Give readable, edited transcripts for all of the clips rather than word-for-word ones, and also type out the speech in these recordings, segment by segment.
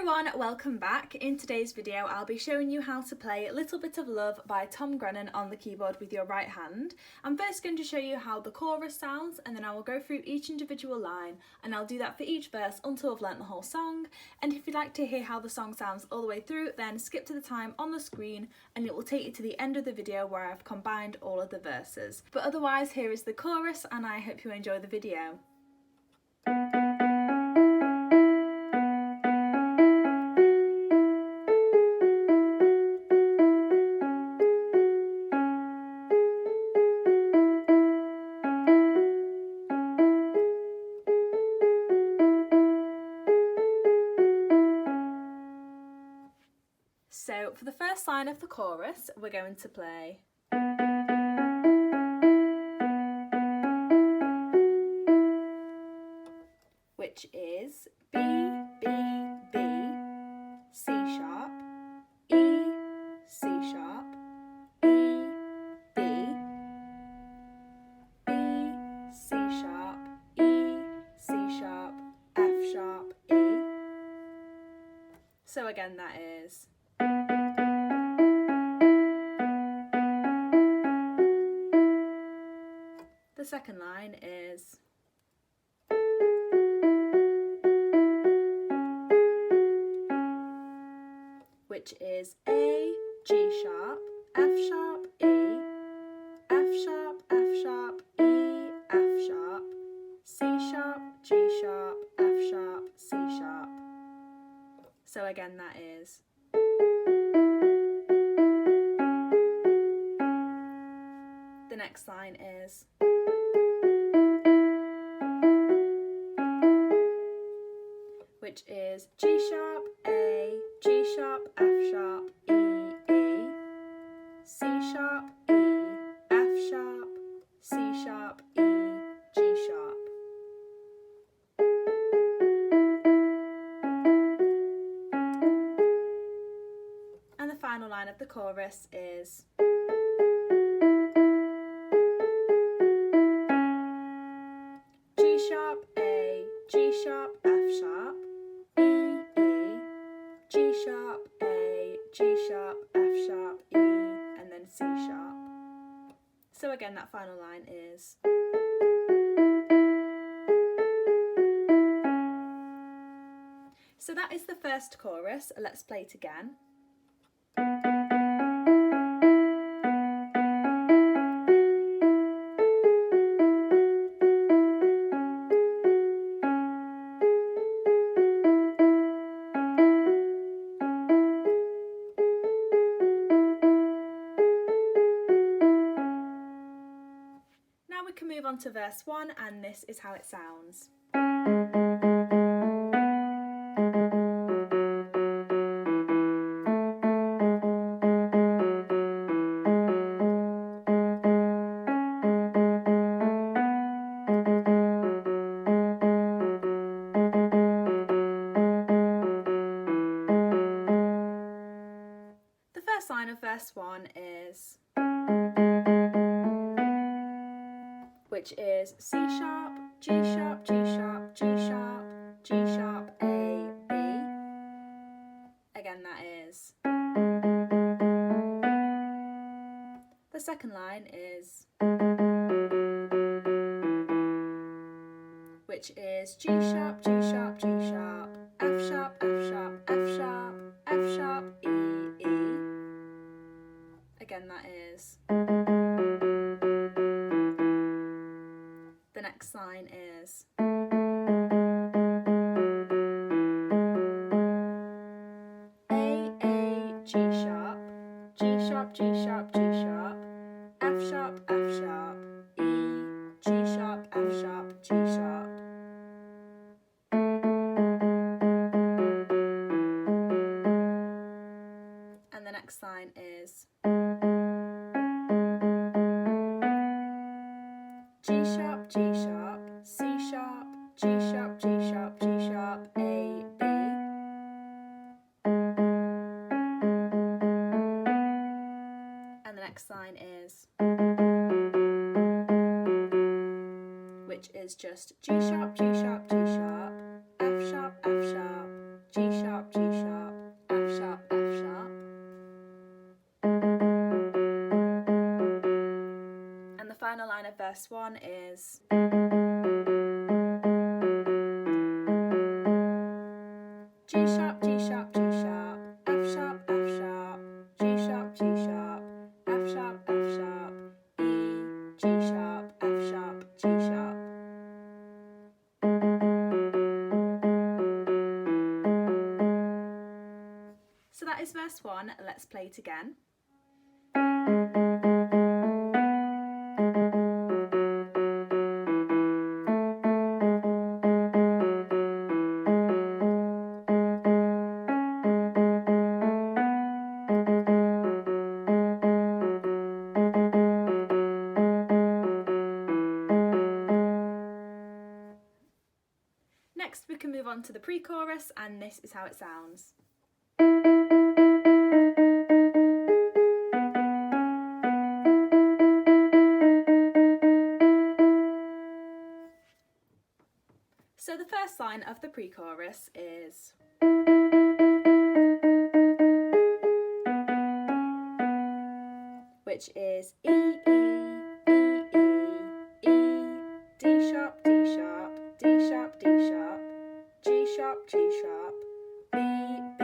everyone, welcome back. In today's video I'll be showing you how to play Little Bit of Love by Tom Grennan on the keyboard with your right hand. I'm first going to show you how the chorus sounds and then I will go through each individual line, and I'll do that for each verse until I've learnt the whole song. And if you'd like to hear how the song sounds all the way through, then skip to the time on the screen and it will take you to the end of the video where I've combined all of the verses. But otherwise, here is the chorus and I hope you enjoy the video. So for the first line of the chorus, we're going to play which is B, B, B, C sharp, E, C sharp, E, B, B, C sharp, E, C sharp, F sharp, E. So again, that is the second line is which is A, G sharp, F sharp, E, F sharp, F sharp, E, F sharp, C sharp, G sharp, F sharp, C sharp. So again, that is the next line is which is G sharp, A, G sharp, F sharp, E, E, C sharp, E, F sharp, C sharp, E, G sharp. And the final line of the chorus is G sharp, A, G sharp, F sharp, E, E, G sharp, A, G sharp, F sharp, E, and then C sharp. So again, that final line is so that is the first chorus. Let's play it again. Now we can move on to verse 1, and this is how it sounds. The first line of verse 1 is which is C sharp, G sharp, G sharp, G sharp, G sharp, A, B. Again, that is. The second line is which is G sharp, G sharp, G sharp, F sharp, F sharp, F sharp, F sharp, E, E. Again, that is. The next line is A, G sharp, G sharp, G sharp, G sharp, F sharp, F sharp, E, G sharp, F sharp, G sharp. And the next line is G sharp, G sharp, C sharp, G sharp, G sharp, G sharp, A, B. And the next line is which is just G sharp, G sharp, G sharp, F sharp, F sharp, G sharp, sharp, G sharp, F sharp, F sharp. And the final line of verse 1 is G sharp, G sharp, G sharp, F sharp, F sharp, G sharp, G sharp, F sharp, F sharp, E, G sharp, F sharp, G sharp. So that is verse 1. Let's play it again. Next we can move on to the pre-chorus, and this is how it sounds. So the first line of the pre-chorus is which is E, E, E, E, E, D sharp, D sharp, D sharp, D sharp, G sharp, G sharp, B, B,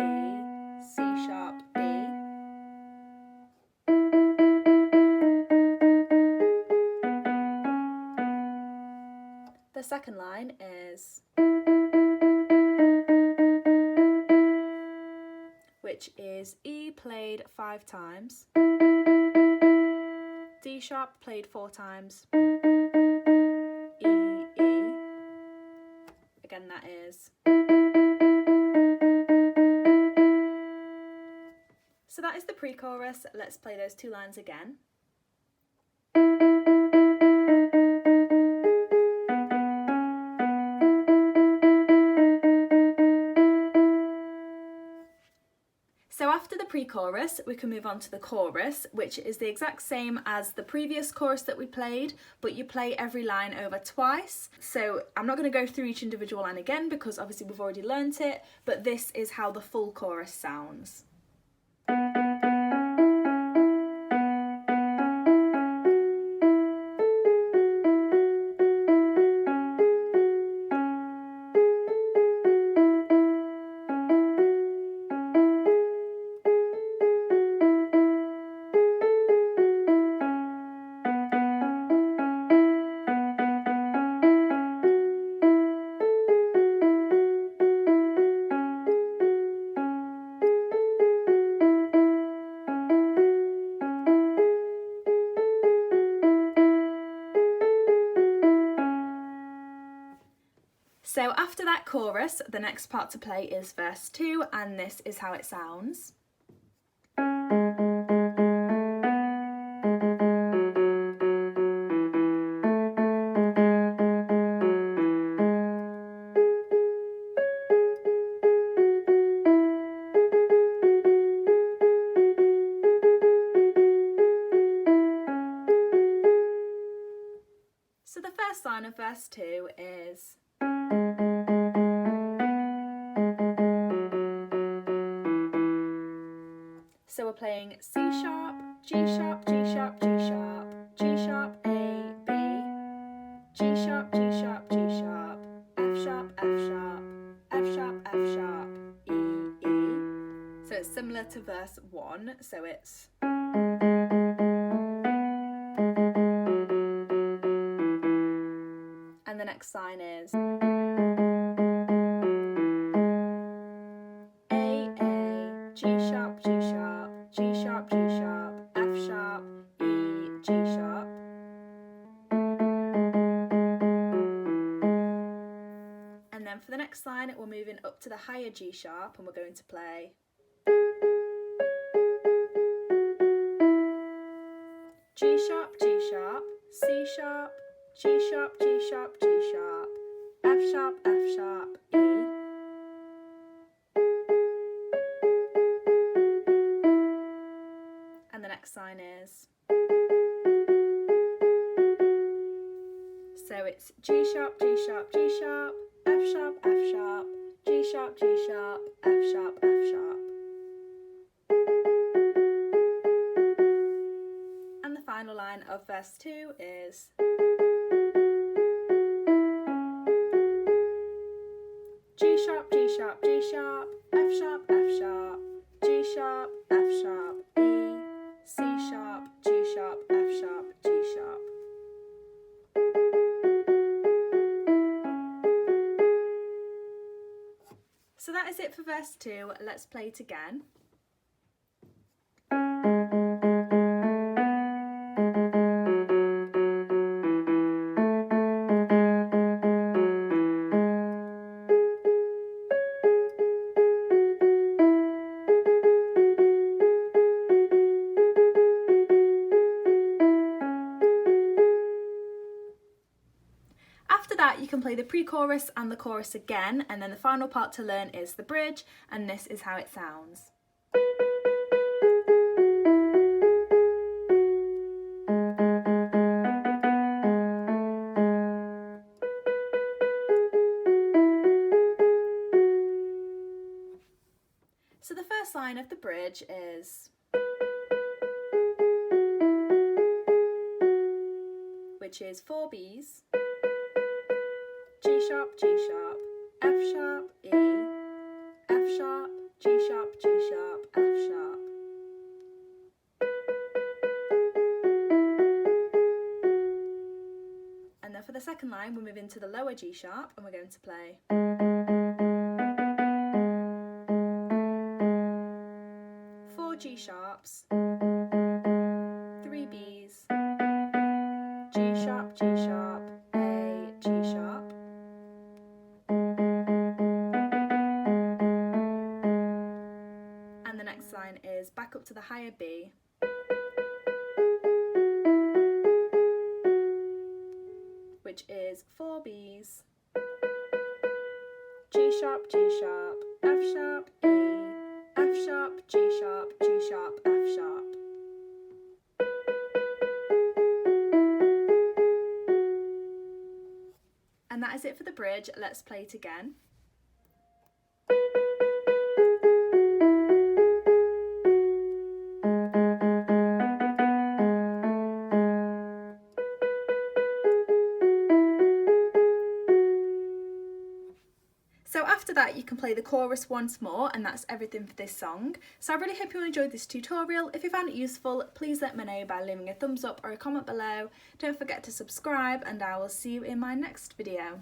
C sharp, B. The second line is which is E played 5 times, D sharp played 4 times, E, E. Again, that is. So that is the pre-chorus. Let's play those 2 lines again. So after the pre-chorus, we can move on to the chorus, which is the exact same as the previous chorus that we played, but you play every line over twice. So I'm not going to go through each individual line again because obviously we've already learnt it, but this is how the full chorus sounds. So after that chorus, the next part to play is verse 2, and this is how it sounds. So the first line of verse 2 is so we're playing C sharp, G sharp, G sharp, G sharp, G sharp, A, B, G sharp, G sharp, G sharp, F sharp, F sharp, F sharp, F sharp, E, E. So it's similar to verse 1, so it's and the next line is A, G sharp, G sharp, G sharp, G sharp, F sharp, E, G sharp. And then for the next line, we're moving up to the higher G sharp, and we're going to play G sharp, G sharp, C sharp, G sharp, G sharp, G sharp, F sharp, F sharp, E. And the next sign is so it's G sharp, G sharp, G sharp, F sharp, F sharp, G G sharp, G sharp, F sharp, F sharp. And the final line of verse 2 is G sharp, G sharp, G sharp, F sharp, F sharp, G sharp, F sharp, E, C sharp, G sharp, F sharp, G sharp. So that is it for verse 2. Let's play it again. After that, you can play the pre-chorus and the chorus again, and then the final part to learn is the bridge, and this is how it sounds. So the first line of the bridge is, which is 4 Bs, G sharp, G sharp, F sharp, E, F sharp, G sharp, G sharp, F sharp. And then for the second line, we'll move into the lower G sharp and we're going to play 4 G sharps, 3 Bs, G sharp, G sharp, A, G sharp. And the next line is back up to the higher B, which is 4 Bs, G sharp, G sharp, F sharp, E, F sharp, G sharp, G sharp, F sharp. And that is it for the bridge. Let's play it again. So after that, you can play the chorus once more, and that's everything for this song. So I really hope you enjoyed this tutorial. If you found it useful, please let me know by leaving a thumbs up or a comment below. Don't forget to subscribe, and I will see you in my next video.